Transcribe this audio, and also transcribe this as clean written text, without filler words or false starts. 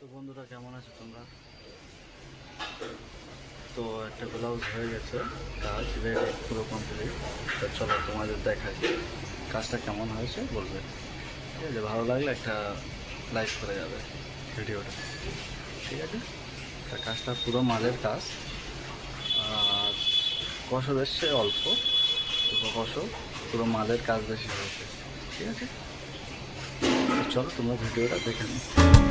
তো বন্ধুরা কেমন আছো তোমরা? তো একটা ব্লাউজ হয়ে গেছে, কাজ রেডি পুরো কমপ্লিট। তো চলো তোমাদের দেখাই কাজটা কেমন হয়েছে বলবে। ঠিক আছে, ভালো লাগলে একটা লাইক করে যাবে ভিডিওটা। ঠিক আছে, তা কাজটা পুরো মালের কাজ, আর কষো এসছে অল্প, কষো পুরো মালের কাজ বেশি হয়েছে। ঠিক আছে, তো চলো তোমরা ভিডিওটা দেখে নিও।